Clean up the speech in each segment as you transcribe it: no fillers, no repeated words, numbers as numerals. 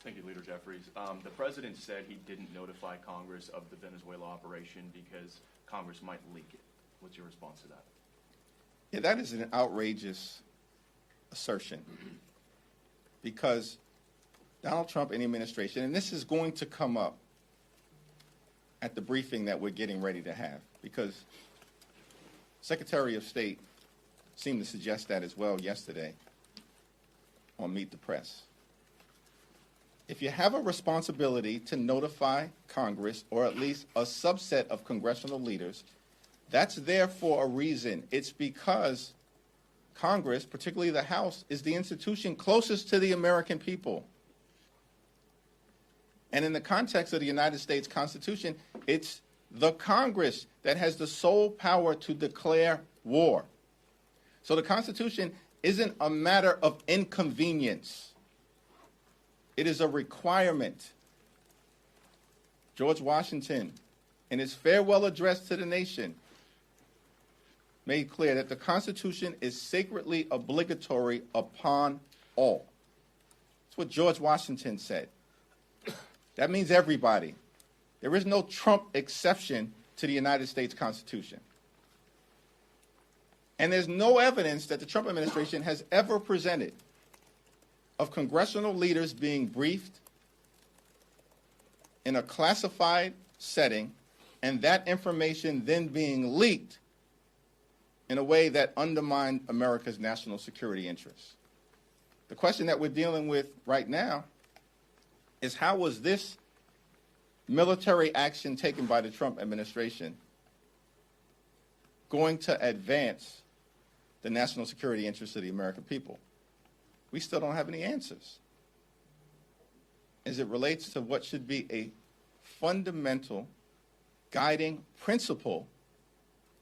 Thank you, Leader Jeffries. The president said he didn't notify Congress of the Venezuela operation because Congress might leak it. What's your response to that? Yeah, that is an outrageous assertion because Donald Trump and the administration, and this is going to come up at the briefing that we're getting ready to have, because Secretary of State seemed to suggest that as well yesterday on Meet the Press. If you have a responsibility to notify Congress, or at least a subset of congressional leaders, that's there for a reason. It's because Congress, particularly the House, is the institution closest to the American people. And in the context of the United States Constitution, it's the Congress that has the sole power to declare war. So the Constitution isn't a matter of inconvenience. It is a requirement. George Washington, in his farewell address to the nation, made clear that the Constitution is sacredly obligatory upon all. That's what George Washington said. That means everybody. There is no Trump exception to the United States Constitution. And there's no evidence that the Trump administration has ever presented of congressional leaders being briefed in a classified setting and that information then being leaked in a way that undermined America's national security interests. The question that we're dealing with right now is, how was this military action taken by the Trump administration going to advance the national security interests of the American people? We still don't have any answers as it relates to what should be a fundamental guiding principle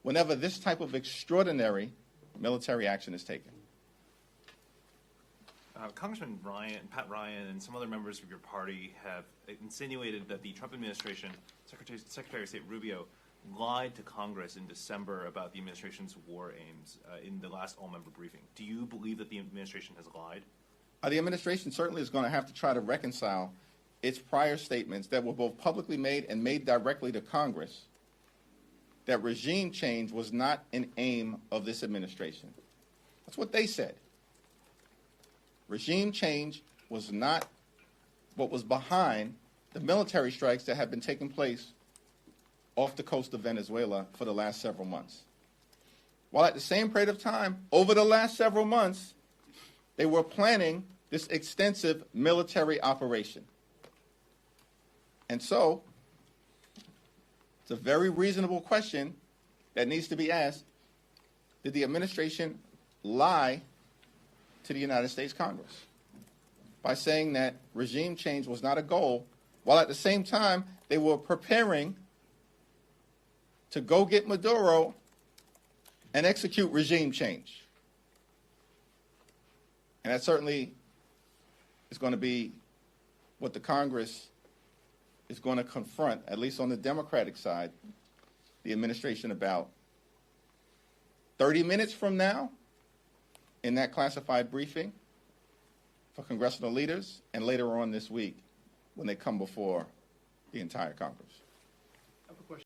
whenever this type of extraordinary military action is taken. Congressman Pat Ryan, and some other members of your party have insinuated that the Trump administration, Secretary of State Rubio, lied to Congress in December about the administration's war aims in the last all-member briefing. Do you believe that the administration has lied? The administration certainly is going to have to try to reconcile its prior statements that were both publicly made and made directly to Congress that regime change was not an aim of this administration. That's what they said. Regime change was not what was behind the military strikes that have been taking place off the coast of Venezuela for the last several months. While at the same period of time, over the last several months, they were planning this extensive military operation. And so, it's a very reasonable question that needs to be asked. Did the administration lie to the United States Congress by saying that regime change was not a goal, while at the same time they were preparing to go get Maduro and execute regime change? And that certainly is going to be what the Congress is going to confront, at least on the Democratic side, the administration about 30 minutes from now in that classified briefing for congressional leaders, and later on this week when they come before the entire Congress.